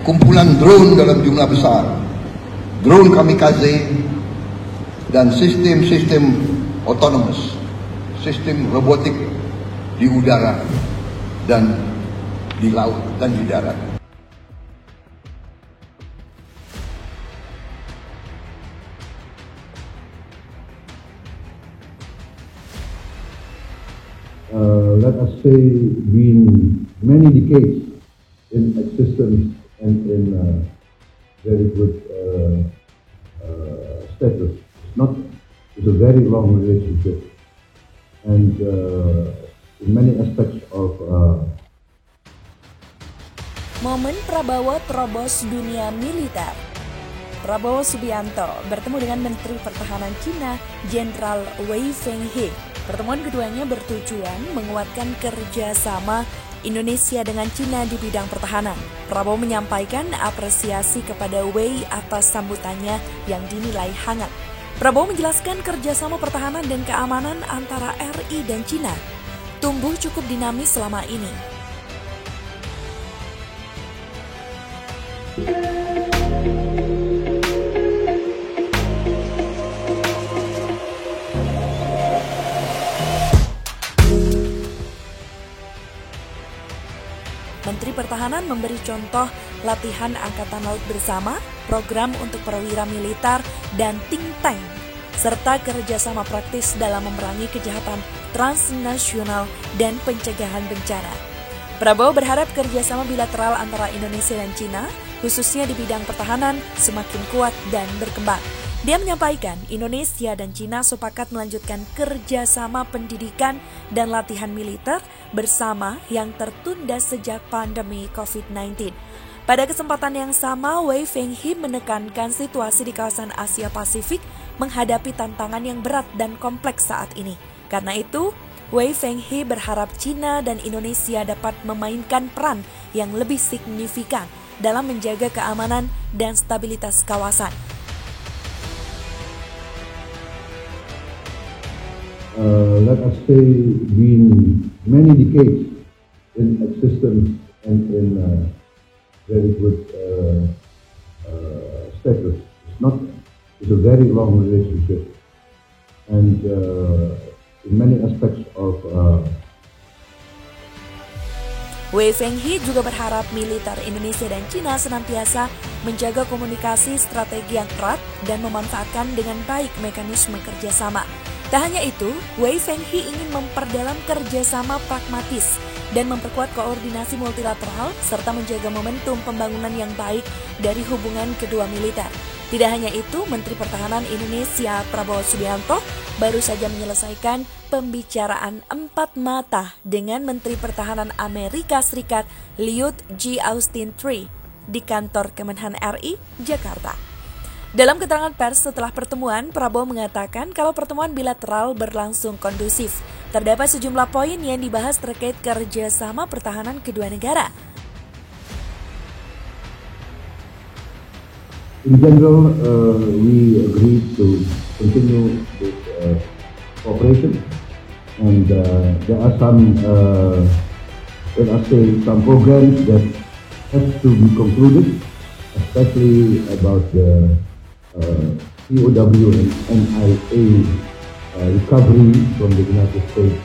kumpulan drone dalam jumlah besar, drone kamikaze, dan sistem-sistem otonomous, sistem robotik di udara dan di laut dan di darat. Let us say, been many decades in existence and in very good status. It's a very long relationship, and in many aspects of Momen Prabowo terobos dunia militer. Prabowo Subianto bertemu dengan Menteri Pertahanan Cina, Jenderal Wei Fenghe. Pertemuan keduanya bertujuan menguatkan kerjasama Indonesia dengan Cina di bidang pertahanan. Prabowo menyampaikan apresiasi kepada Wei atas sambutannya yang dinilai hangat. Prabowo menjelaskan kerjasama pertahanan dan keamanan antara RI dan Cina tumbuh cukup dinamis selama ini. Menteri Pertahanan memberi contoh latihan Angkatan Laut bersama, program untuk perwira militer, dan think tank, serta kerjasama praktis dalam memerangi kejahatan transnasional dan pencegahan bencana. Prabowo berharap kerjasama bilateral antara Indonesia dan Cina, khususnya di bidang pertahanan, semakin kuat dan berkembang. Dia menyampaikan Indonesia dan Cina sepakat melanjutkan kerjasama pendidikan dan latihan militer bersama yang tertunda sejak pandemi COVID-19. Pada kesempatan yang sama, Wei Fenghe menekankan situasi di kawasan Asia Pasifik menghadapi tantangan yang berat dan kompleks saat ini. Karena itu, Wei Fenghe berharap Cina dan Indonesia dapat memainkan peran yang lebih signifikan dalam menjaga keamanan dan stabilitas kawasan. Let us say, been many decades in existence and in very good status. It's a very long relationship, and in many aspects of Wei Fenghe juga berharap militer Indonesia dan Cina senantiasa menjaga komunikasi strategi yang erat dan memanfaatkan dengan baik mekanisme kerjasama. Tak hanya itu, Wei Fenghe ingin memperdalam kerjasama pragmatis dan memperkuat koordinasi multilateral serta menjaga momentum pembangunan yang baik dari hubungan kedua militer. Tidak hanya itu, Menteri Pertahanan Indonesia Prabowo Subianto baru saja menyelesaikan pembicaraan 4 mata dengan Menteri Pertahanan Amerika Serikat Lloyd G. Austin III di kantor Kemenhan RI, Jakarta. Dalam keterangan pers setelah pertemuan, Prabowo mengatakan kalau pertemuan bilateral berlangsung kondusif. Terdapat sejumlah poin yang dibahas terkait kerjasama pertahanan kedua negara. In general, we agreed to continue this cooperation, and there are some, let us say, some programs that have to be concluded, especially about the POW and NIA recovery from the United States.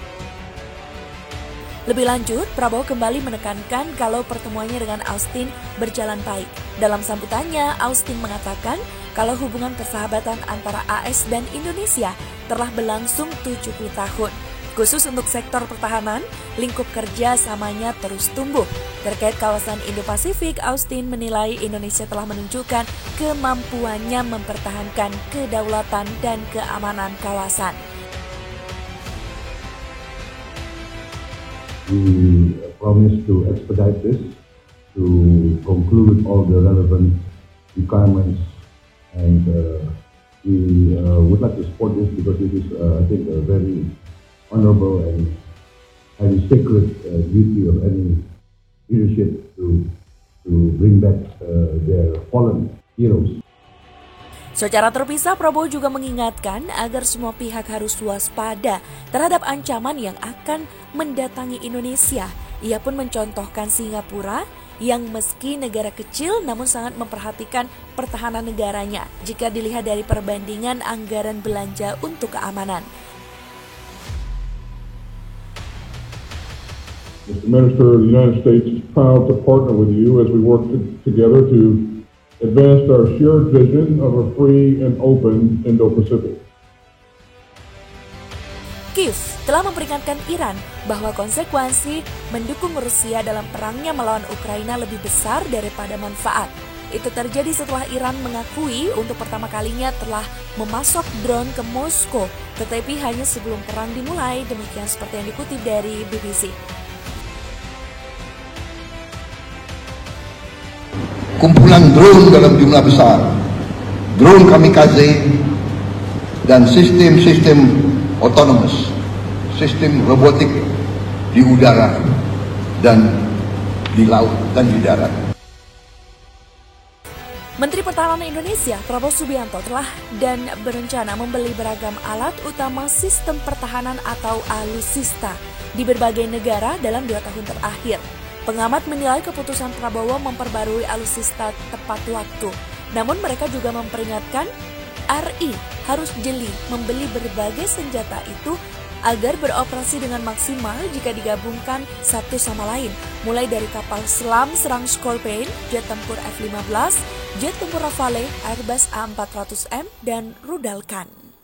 Lebih lanjut, Prabowo kembali menekankan kalau pertemuannya dengan Austin berjalan baik. Dalam sambutannya, Austin mengatakan kalau hubungan persahabatan antara AS dan Indonesia telah berlangsung 70 tahun. Khusus untuk sektor pertahanan, lingkup kerja samanya terus tumbuh. Terkait kawasan Indo-Pasifik, Austin menilai Indonesia telah menunjukkan kemampuannya mempertahankan kedaulatan dan keamanan kawasan. We promise to expedite this, to conclude all the relevant requirements, and we would like to support this because it is, I think, a very honorable and highly sacred duty of any leadership to bring back their fallen heroes. Secara terpisah, Prabowo juga mengingatkan agar semua pihak harus waspada terhadap ancaman yang akan mendatangi Indonesia. Ia pun mencontohkan Singapura yang meski negara kecil namun sangat memperhatikan pertahanan negaranya jika dilihat dari perbandingan anggaran belanja untuk keamanan. Mr. Minister, the United States is proud to partner with you as we work together to advance our shared vision of a free and open Indo-Pacific. Kiev telah memperingatkan Iran bahwa konsekuensi mendukung Rusia dalam perangnya melawan Ukraina lebih besar daripada manfaat. Itu terjadi setelah Iran mengakui untuk pertama kalinya telah memasok drone ke Moskow, tetapi hanya sebelum perang dimulai, demikian seperti yang dikutip dari BBC. Kumpulan drone dalam jumlah besar, drone kamikaze, dan sistem-sistem otonomous, sistem robotik di udara dan di laut dan di darat. Menteri Pertahanan Indonesia Prabowo Subianto telah dan berencana membeli beragam alat utama sistem pertahanan atau alutsista di berbagai negara dalam 2 tahun terakhir. Pengamat menilai keputusan Prabowo memperbarui alutsista tepat waktu. Namun mereka juga memperingatkan RI harus jeli membeli berbagai senjata itu agar beroperasi dengan maksimal jika digabungkan satu sama lain, mulai dari kapal selam serang Scorpion, jet tempur F-15, jet tempur Rafale, Airbus A400M, dan rudal Khan.